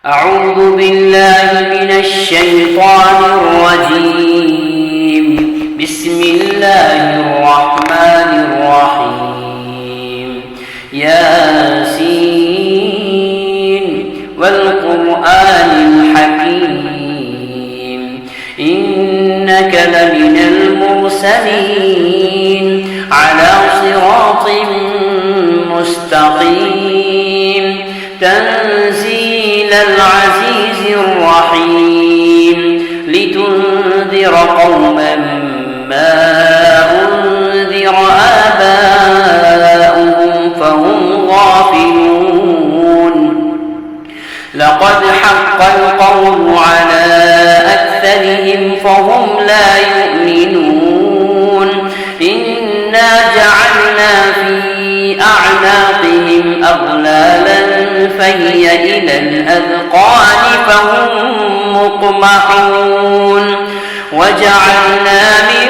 أعوذ بالله من الشيطان الرجيم. بسم الله الرحمن الرحيم. ياسين والقرآن الحكيم إنك لمن المرسلين على صراط مستقيم تنزيل العزيز الرحيم لتنذر قوما ما أنذر آباؤهم فهم غافلون. لقد حق القول على أكثرهم فهم لا يؤمنون. إنا جعلنا في أعناقهم أغلالا فهي إلى الأذقان فهم مقمحون. وجعلنا من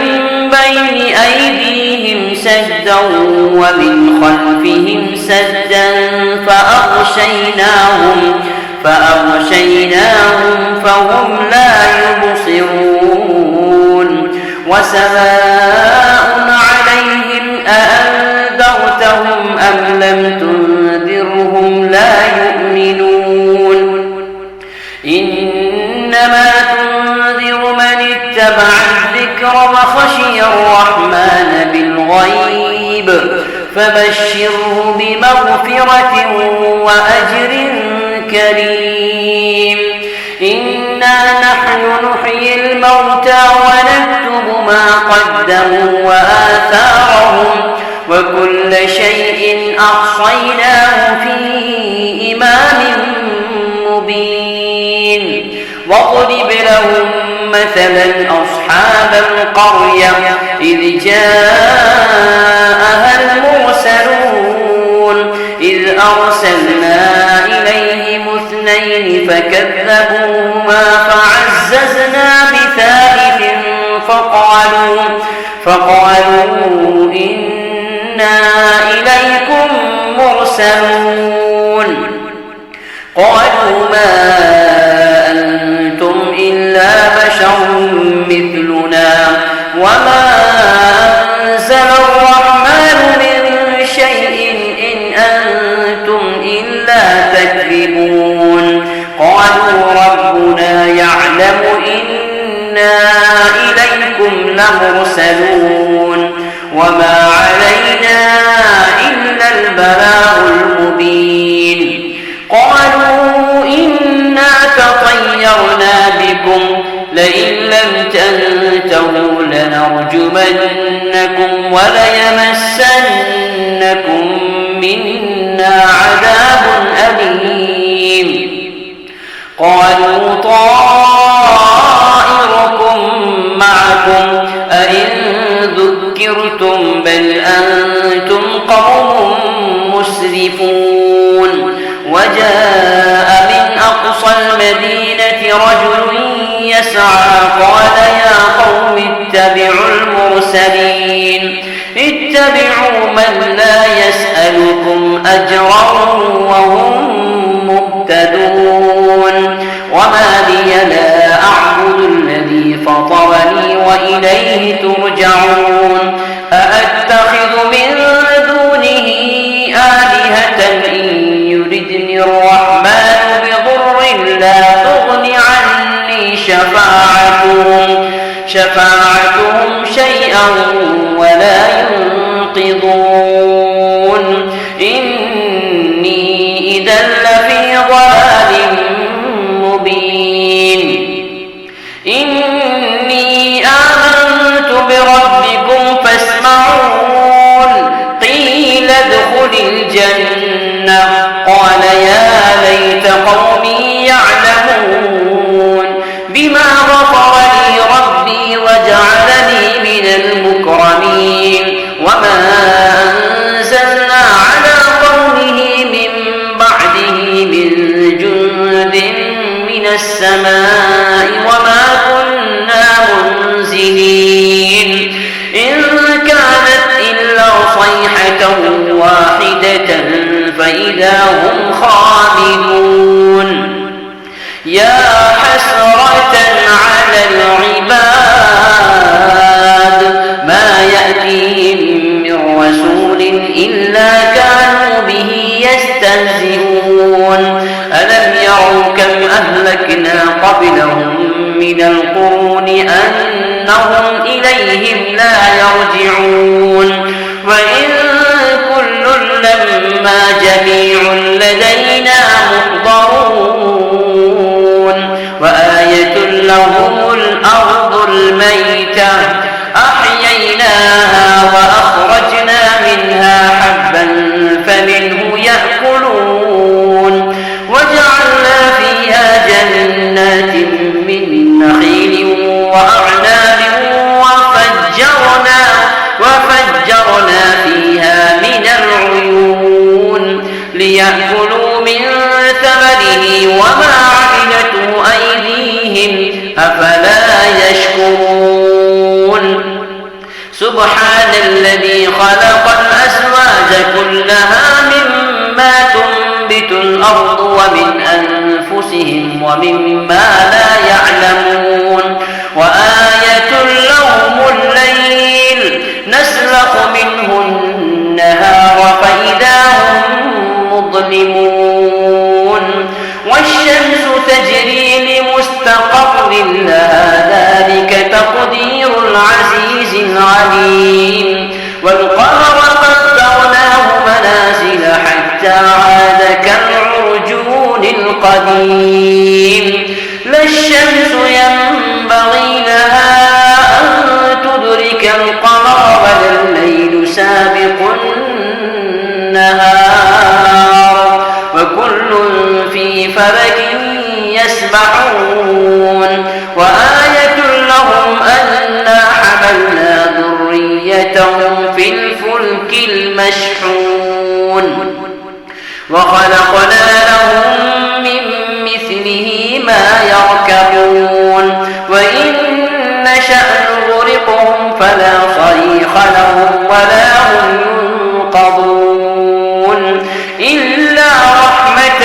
بين أيديهم سدا ومن خلفهم سدا فأغشيناهم فهم لا يبصرون. وسواء عليهم أأنذرتهم أم لم تنذرهم لا يؤمنون. إنما تنذر من اتبع الذكر وخشي الرحمن بالغيب فبشره بمغفرة وأجر كريم. إنا نحن نحيي الموتى ونكتب ما قدموا وآثارهم وكل شيء أحصيناه في إمام مبين. واضرب لهم مثلا أصحاب القرية إذ جاءها المرسلون إذ أرسلنا إليهم اثنين فكذبوهما فعززنا بثالث فقالوا إنا إليكم مرسلون. قالوا ما أنتم إلا بشر مثلنا وما أنزل الرحمن من شيء إن أنتم إلا تكذبون. قالوا ربنا يعلم إنا إليكم لمرسلون وما علينا إلا البلاغ المبين. قالوا إنا تطيرنا بكم لئن لم تنتهوا لنرجمنكم وليمسنكم منا عذاب أليم. قالوا طائركم معكم أئن ذكرتم بل أنتم قوم مسرفون. وجاء من أقصى المدينة رجل يسعى قال يا قوم اتبعوا المرسلين اتبعوا من لا يسألكم أجرا وهم مهتدون. وما لي لا أعبد الذي فطرني وإليه ترجعون. أأتخذ من دونه آلهة إن يردني الرحمن بضر لا تغن عني شفاعتهم شيئا ولا ينقذون. إني إذا لفي ضلال مبين. إني آمنت بربكم فاسمعون. قيل ادخل الجنة قال يا ليت قومي يعلمون بما غفر لي ربي وجعلني من المكرمين. وما أنزلنا على قومه من بعده من جند من السماء وما كنا منزلين. إن كانت إلا صيحة واحدة فإذا هم خامدون. يا حسرة على العباد ما يأتيهم من رسول إلا كانوا به يستهزئون ألم يروا كم أهلكنا قبلهم من القرون أنهم إليهم لا يرجعون وإن كل لما جميع لدينا محضرون وآية لهم الأرض الميتة أحييناها وأخرجنا منها حبا فمنه يأكلون وجعلنا فيها جنات من نخيل وأعناب وفجرنا فيها من العيون ليأكلوا من ثمره وما عملته أيديهم أفلا يشكرون سبحان الذي خلق الأزواج كلها مما تنبت الأرض ومن أنفسهم ومما لا يعلمون وآية لهم الليل نسلخ منه النهار فإذا هم مظلمون والشمس تجري لمستقر لها ذلك تقدير العزيز العليم والقمر قدرناه منازل حتى عاد كالعرجون القديم لا الشمس ينبغي لها أن تدرك القمر ولا الليل سابق النهار وكل في فلك يسبحون وآية لهم أنا حملنا ذريتهم في الفلك المشحون وخلقنا لهم من مثله ما يركبون وإن نشأ نغرقهم فلا صريخ لهم ولا هم ينقذون إلا رحمة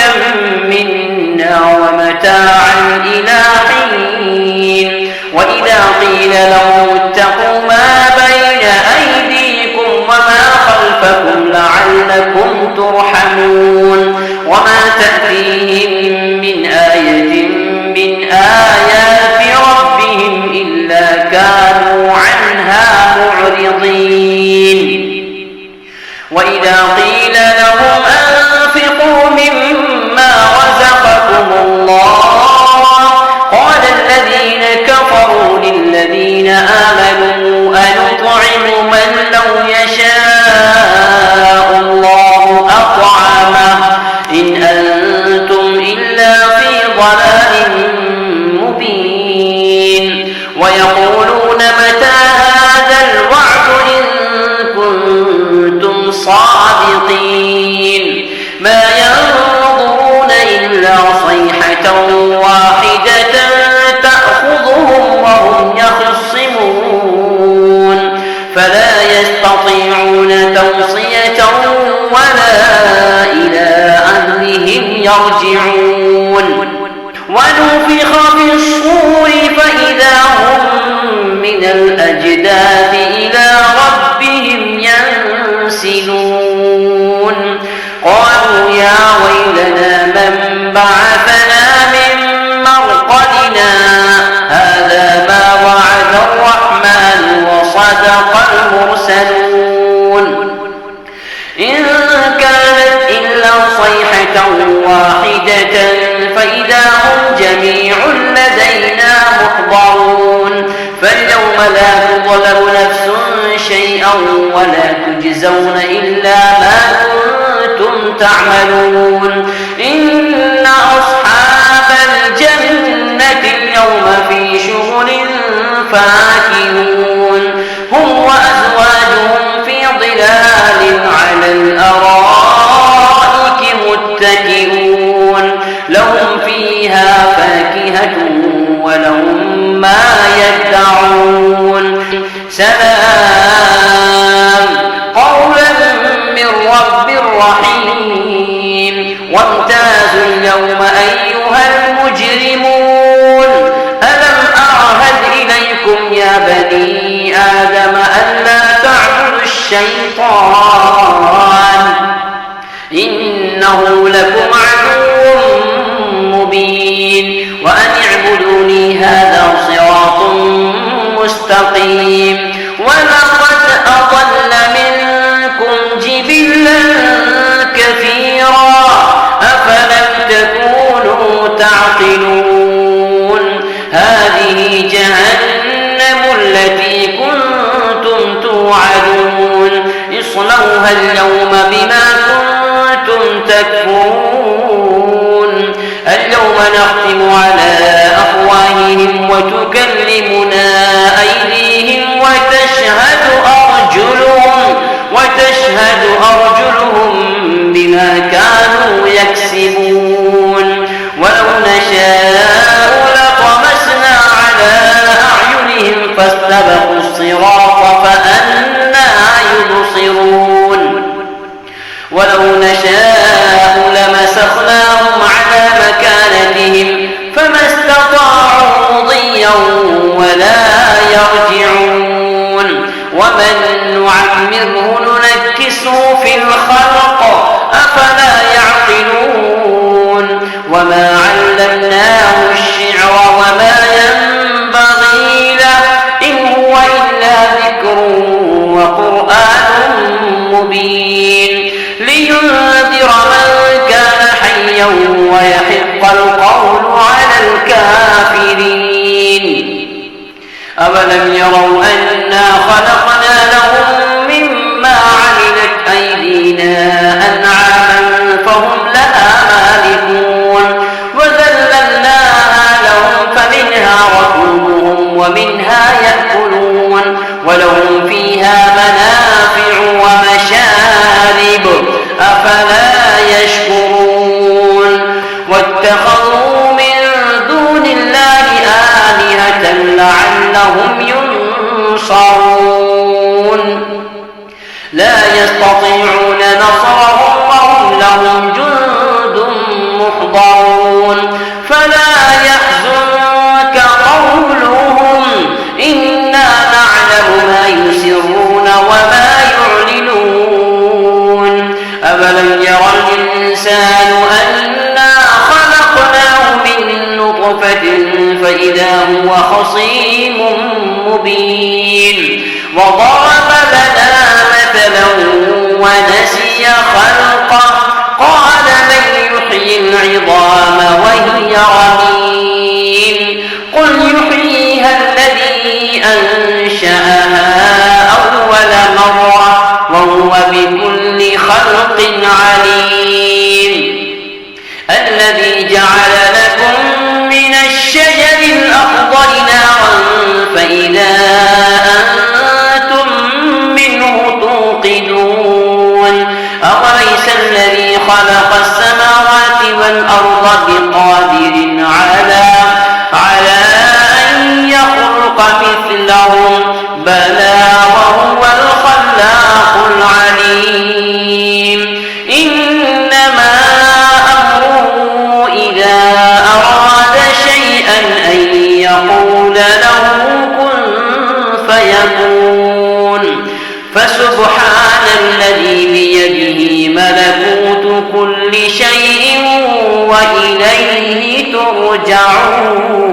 منا ومتاعا إلى حين وإذا قيل لهم اتقوا ما بين أيديكم وما خلفكم لعلكم ترحمون وما تأتيهم من آية من آيات ربهم إلا كانوا عنها معرضين وإذا قيل لهم أنفقوا مما رزقكم الله قال الذين كفروا للذين آمنوا أنطعم من لو يشاء الله أطعمه إن أنتم إلا في ضلال مبين ويقولون متى هذا الوعد إن كنتم صادقين ما ينظرون إلا صيحة واحدة تأخذهم وهم يخصمون فلا يستطيعون توصية ولا إلى أهلهم يرجعون ونفخ في الصور فإذا هم من الأجداث إلى ربهم ينسلون قالوا يا ويلنا من بعثنا من مرقدنا هذا ما وعد الرحمن وصدق المرسلون إن كانت إلا صيحة واحدة فإذا هم جميع لدينا محضرون فاليوم لا تظلم نفس شيئا ولا تجزون إلا ما كنتم تعملون إن أصحاب الجنة اليوم في شغل فاكهون هم وأزواجهم في ظلال على الأرائك متكئون لهم فيها فاكهة ولهم ما يدعون سلام قولا من رب رحيم وامتازوا اليوم أيها المجرمون الشيطان إنه لكم عدو مبين وأن اعبدوني هذا صراط مستقيم ولقد أضل منكم جبلا كثيرا أفلم تكونوا تعقلون هذه جهنم التي كنتم توعدون اصلوها اليوم بما كنتم تكفرون اليوم نختم على أفواههم وتكلمنا أيديهم وتشهد أرجلهم بما كانوا يكسبون ولو نشاء لطمسنا على أعينهم فاستبقوا الصراط فأنى يبصرون ولو نشاء لمسخناهم على مكانتهم فما استطاعوا مضيا ولا يرجعون ومن نعمره ننكسه في الخلق أفلا يعقلون وما علمناه الشعر وما ينبغي له إن هو إلا ذكر وقرآن مبين لينذر من كان حيا ويحق القول على الكافرين أولم يروا أنا خلقنا لهم مما عملت أيدينا أنعاما فهم لها مالكون وذللناها لهم فمنها ركوبهم ومنها يأكلون ولهم فيها منافع ومشارب أفلا يشكرون واتخذوا من دون الله آلهة لعلهم ينصرون لا يستطيعون نصرهم وهم لهم جند محضرون فلا يحزنك قولهم إنا نعلم ما يسرون وما يعلنون أفلم يرى الإنسان أنا خلقناه من نطفة فإذا هو خصيم مبين وضرب لنا مثلا ونسي خلقه قال من يحيي العظام وهي رميم قل يحييها الذي أنشأها أول مرة وهو بكل خلق عليم الذي جعل لكم من الشجر الأخضر نارا فإذا أنتم منه توقدون أوليس الذي خلق السماوات والأرض بقادر على أن يخلق مثلهم بلى وهو الخلاق العليم إنما أمره إذا أراد شيئا أن يقول له كن فيكون فسبحان الذي بيده ملكوت كل شيء وإليه ترجعون